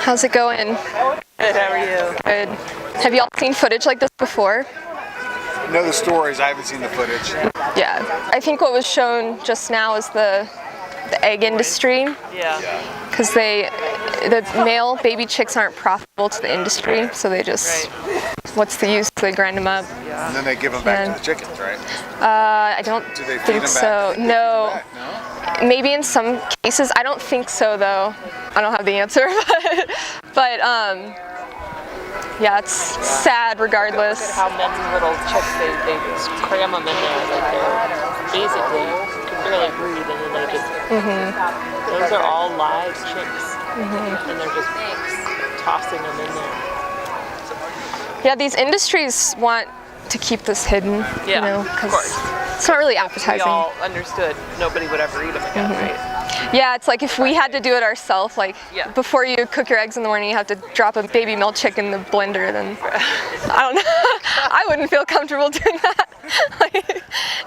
How's it going? Good, how are you? Good. Have you all seen footage like this before? I know the stories, I haven't seen the footage. Yeah. I think what was shown just now is the egg industry. Yeah. Because the male baby chicks aren't profitable to the industry, so they just, what's the use? They grind them up. Yeah. And then they give them back to the chickens, right? I don't Do they feed think them so. back? No. No. Maybe in some cases. I don't think so, though. I don't have the answer, but yeah, it's sad regardless. Look at how many little chicks they just cram them in there. Like they're basically can barely breathe, and then they just. Those are all live chicks, and they're just tossing them in there. Yeah, these industries want to keep this hidden. Yeah, you know, of course. It's not really appetizing. We all understood nobody would ever eat them again, right? Yeah, it's like if we had to do it ourselves, like before you cook your eggs in the morning, you have to drop a baby milk chick in the blender, then I don't know. I wouldn't feel comfortable doing that.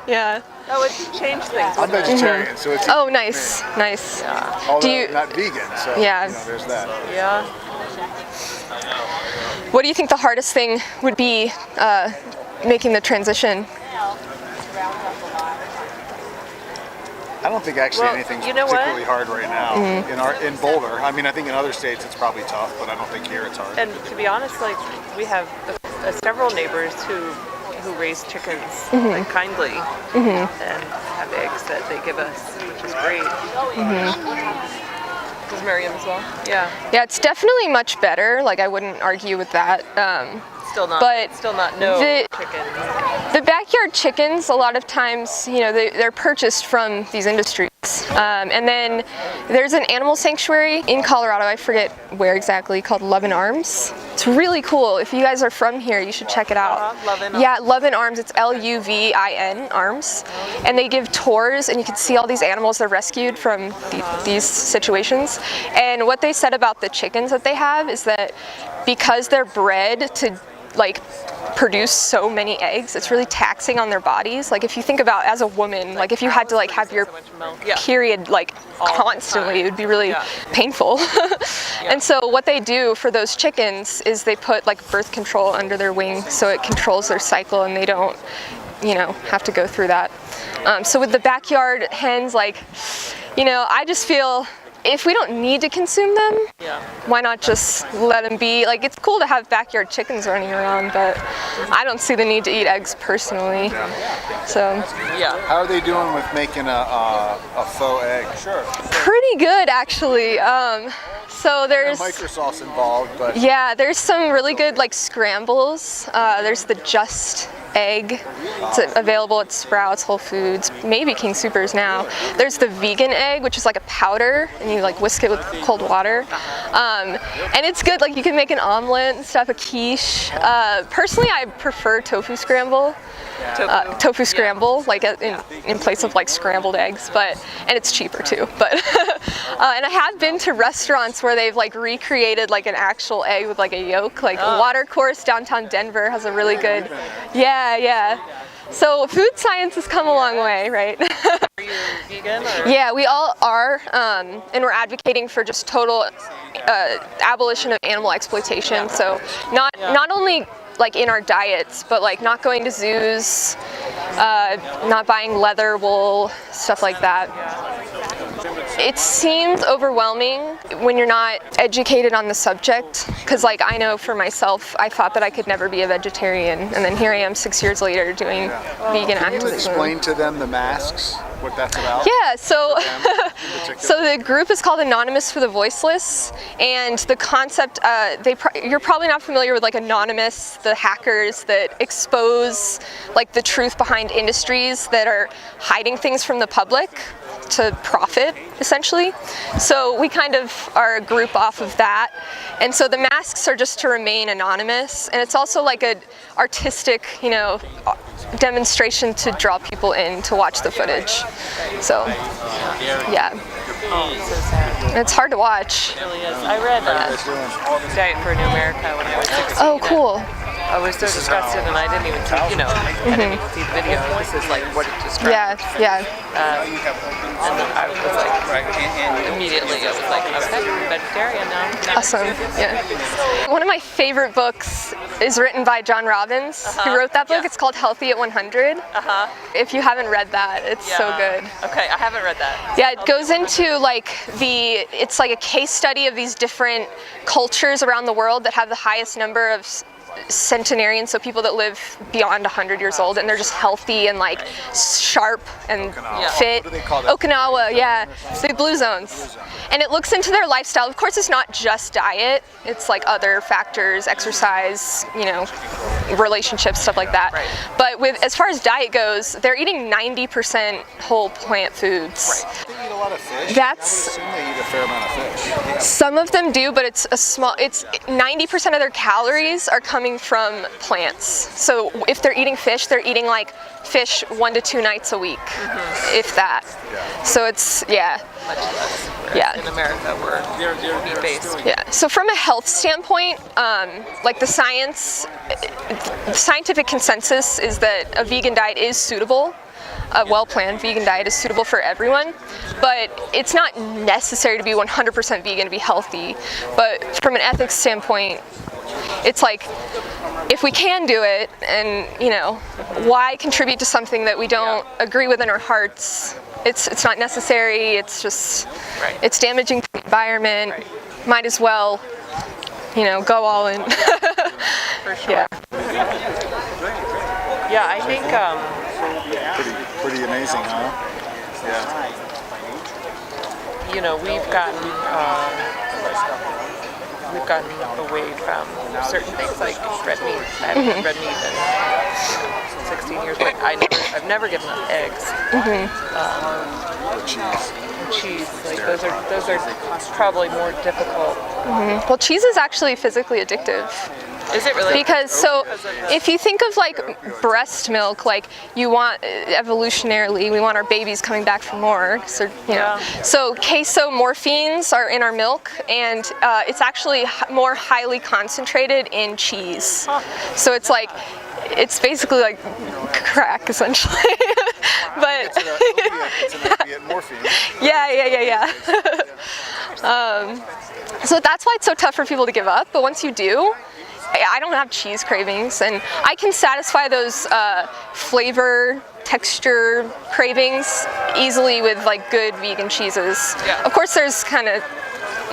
Yeah. That would change things. I'm vegetarian, so it's Nice. Yeah. Although I'm not vegan, so there's that. Yeah. What do you think the hardest thing would be making the transition? I don't think actually anything's particularly hard right now in Boulder. I mean, I think in other states it's probably tough, but I don't think here it's hard. And to be honest, like we have several neighbors who raise chickens like kindly and have eggs that they give us, which is great. Does Miriam as well? Yeah. Yeah, it's definitely much better. Like I wouldn't argue with that. Still not chickens. The backyard chickens, a lot of times, they're purchased from these industries. And then there's an animal sanctuary in Colorado, I forget where exactly, called Love and Arms. It's really cool. If you guys are from here, you should check it out. Love and Arms. It's Luvin Arms. And they give tours, and you can see all these animals they're rescued from these situations. And what they said about the chickens that they have is that because they're bred to produce so many eggs, it's really taxing on their bodies. Like if you think about as a woman, like if you had to have your period constantly, it would be really painful. And so what they do for those chickens is they put birth control under their wing so it controls their cycle and they don't have to go through that. So with the backyard hens, I just feel if we don't need to consume them, why not just let them be? It's cool to have backyard chickens running around, but I don't see the need to eat eggs personally. So. Yeah. How are they doing with making a faux egg? Sure. Pretty good, actually. So there's microsauce involved, but there's some really good scrambles. There's the Just egg. It's available at Sprouts, Whole Foods, maybe King Soopers now. There's the vegan egg, which is like a powder, and you whisk it with cold water. And it's good. You can make an omelet and stuff, a quiche. Personally, I prefer tofu scramble. Tofu scramble, in place of scrambled eggs, and it's cheaper too. But and I have been to restaurants where they've recreated an actual egg with a yolk. Watercourse downtown Denver has a really good. Yeah. So food science has come a long way, right? Are you vegan? Or? Yeah, we all are, and we're advocating for just total abolition of animal exploitation. So not only in our diets, but not going to zoos, not buying leather, wool, stuff like that. It seems overwhelming when you're not educated on the subject, because I know for myself, I thought that I could never be a vegetarian, and then here I am 6 years later doing vegan activism. Can you explain to them the masks, what that's about? Yeah, so the group is called Anonymous for the Voiceless, and the concept, you're probably not familiar with Anonymous, the hackers that expose the truth behind industries that are hiding things from the public to profit, essentially. So we kind of are a group off of that. And so the masks are just to remain anonymous. And it's also an artistic, demonstration to draw people in to watch the footage. So, yeah. And it's hard to watch. It really is. I read Diet for a New America when I was 16. Oh, cool. I was so disgusted, and I didn't even see, I didn't even see the video. This is like what it described. Yeah. And then I was like, immediately, I was like, okay, vegetarian now. Awesome. Yeah. One of my favorite books is written by John Robbins. He wrote that book. It's called Healthy at 100. If you haven't read that, it's so good. Okay, I haven't read that. Yeah, it goes into it's like a case study of these different cultures around the world that have the highest number of centenarians, so people that live beyond 100 years old, and they're just healthy and like sharp and fit. What do they call that? Okinawa, yeah, the blue zones. And it looks into their lifestyle. Of course, it's not just diet. It's like other factors, exercise, relationships, stuff like that. Right. But as far as diet goes, they're eating 90% whole plant foods. They eat a lot of fish. That's- I would assume they eat a fair amount of fish. Some of them do, but it's 90% of their calories are coming from plants. So if they're eating fish, they're eating like fish 1 to 2 nights a week, if that. So it's, Much less. Yeah. In America, we're meat-based. Yeah. So from a health standpoint, like the scientific consensus is that a vegan diet is suitable. A well-planned vegan diet is suitable for everyone, but it's not necessary to be 100% vegan to be healthy. But from an ethics standpoint, it's like, if we can do it, and why contribute to something that we don't agree with in our hearts? It's not necessary. It's just it's damaging to the environment. Might as well, go all in. For sure. Yeah, I think. Pretty amazing, huh? Yeah. We've gotten away from certain things like red meat. I haven't eaten red meat in 16 years, but I've never given up eggs. Cheese, like those are probably more difficult. Well, cheese is actually physically addictive. Is it really? Because if you think of like breast milk, like you want evolutionarily, we want our babies coming back for more. So so casomorphines are in our milk, and it's actually more highly concentrated in cheese. So it's like it's basically like crack essentially. But it's an opiate morphine. Yeah. So that's why it's so tough for people to give up. But once you do, I don't have cheese cravings, and I can satisfy those flavor, texture cravings easily with like good vegan cheeses. Yeah. Of course, there's kind of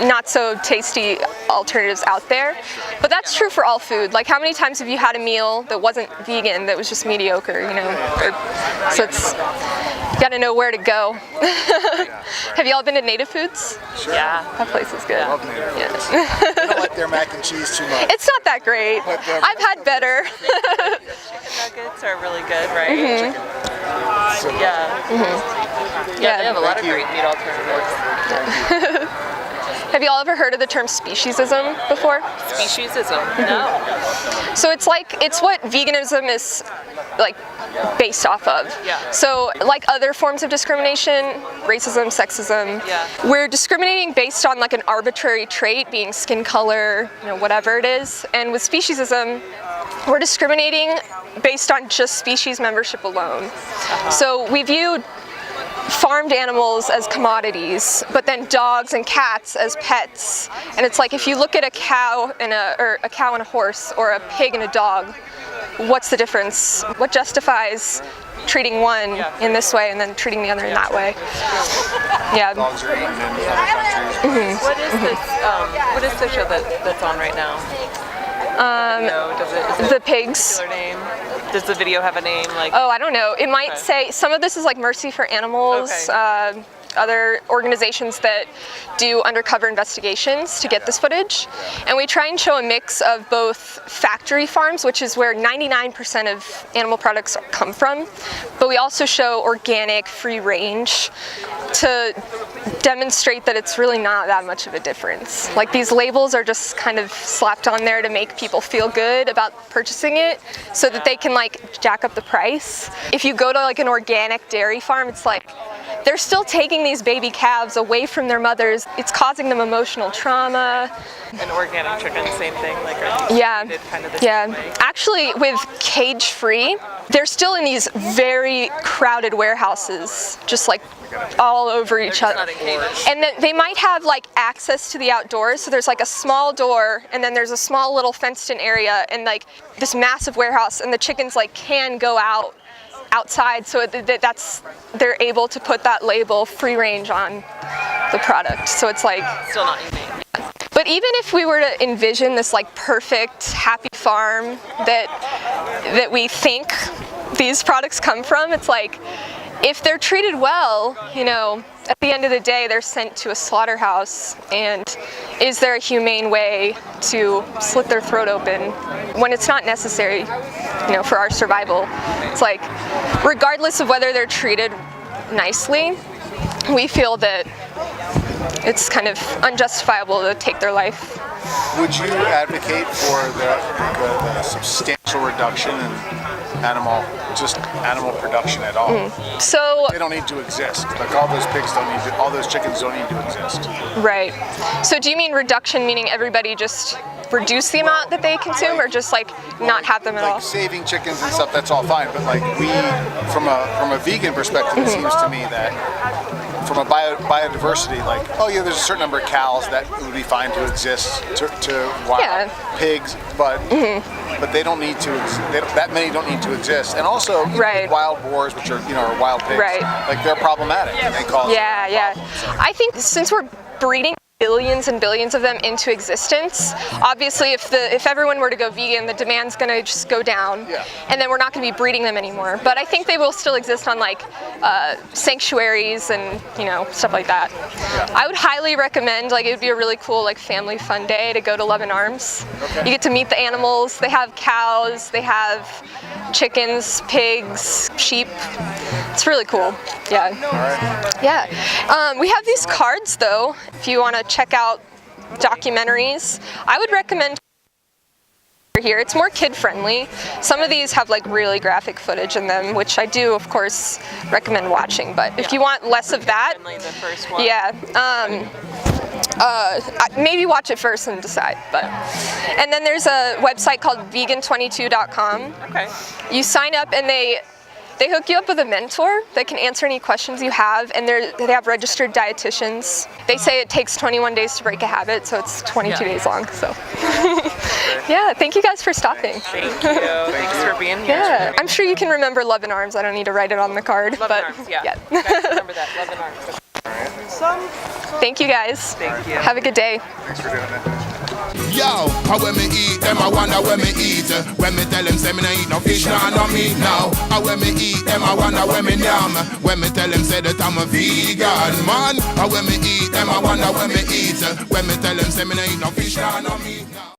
not so tasty alternatives out there, but that's true for all food. Like, how many times have you had a meal that wasn't vegan that was just mediocre? So it's you got to know where to go. Have you all been to Native Foods? Sure. Yeah. That place is good. I love Native Foods. Yeah. I don't like their mac and cheese too much. It's not that great. I've had better. Chicken nuggets are really good, right? Yeah, they have a lot of great meat alternatives. Have you all ever heard of the term speciesism before? Speciesism? No. So it's what veganism is like based off of. Yeah. So like other forms of discrimination, racism, sexism, we're discriminating based on like an arbitrary trait, being skin color, whatever it is. And with speciesism, we're discriminating based on just species membership alone. So we view farmed animals as commodities, but then dogs and cats as pets. And it's like, if you look at a cow and a horse, or a pig and a dog, what's the difference? What justifies treating one in this way and then treating the other in that way? Yeah. Dogs are eaten in other countries. What is the show that's on right now? Is it The pigs. a particular name? Does the video have a name? Oh, I don't know. It might say, some of this is like Mercy for Animals, other organizations that do undercover investigations to get this footage. And we try and show a mix of both factory farms, which is where 99% of animal products come from, but we also show organic, free range to demonstrate that it's really not that much of a difference. Like, these labels are just kind of slapped on there to make people feel good about purchasing it so that they can like jack up the price. If you go to like an organic dairy farm, it's like they're still taking these baby calves away from their mothers. It's causing them emotional trauma. And organic chicken, same thing. Like, Yeah, kind of the same way. Actually, with cage-free, they're still in these very crowded warehouses, just like all over each other. And then they might have like access to the outdoors, so there's like a small door, and then there's a small little fenced-in area, and like this massive warehouse, and the chickens like can go outside, so they're able to put that label free range on the product. So it's like Still not humane. But even if we were to envision this like perfect, happy farm that we think these products come from, it's like, if they're treated well, you know, at the end of the day, they're sent to a slaughterhouse, and is there a humane way to slit their throat open when it's not necessary, you know, for our survival? It's like, regardless of whether they're treated nicely, we feel that it's kind of unjustifiable to take their life. Would you advocate for the substantial reduction in animal production at all? So They don't need to exist. Like all those chickens don't need to exist. right. So do you mean reduction meaning everybody just reduce the amount that they consume, or just like not have them at all? Like saving chickens and stuff, that's all fine. But like from a vegan perspective, it seems to me that from a biodiversity, like, oh yeah, there's a certain number of cows that would be fine to exist to wild pigs, but they don't need to. That many don't need to exist. And also, wild boars, which are are wild pigs, like they're problematic and they cause problems. I think since we're breeding billions and billions of them into existence, obviously if everyone were to go vegan, the demand's going to just go down, and then we're not going to be breeding them anymore. But I think they will still exist on like sanctuaries and stuff like that. I would highly recommend, like, it would be a really cool like family fun day to go to Love and Arms. You get to meet the animals. They have cows, they have chickens, pigs, sheep. It's really cool. Yeah. We have these cards though, if you want to check out documentaries. I would recommend here. It's more kid friendly. Some of these have like really graphic footage in them, which I do of course recommend watching, but if you want less of that, maybe watch it first and decide. And then there's a website called vegan22.com. Okay. You sign up and they hook you up with a mentor that can answer any questions you have, and they have registered dietitians. They say it takes 21 days to break a habit, so it's 22 days long. So, thank you guys for stopping. Thank you. Thanks for being here. Yeah, I'm sure you can remember Love and Arms. I don't need to write it on the card. Love and Arms, yeah. You guys remember that, Love and Arms. Thank you guys. Thank you. Have a good day. Thanks for doing it. Yo, how when me eat them, I wonder when me eat. When me tell them say me no eat no fish, no meat now. How when me eat them, I wonder when me yam. When me tell them say that I'm a vegan man. How when me eat them, I wonder when me eat. When me tell them say me no eat no fish, no meat now.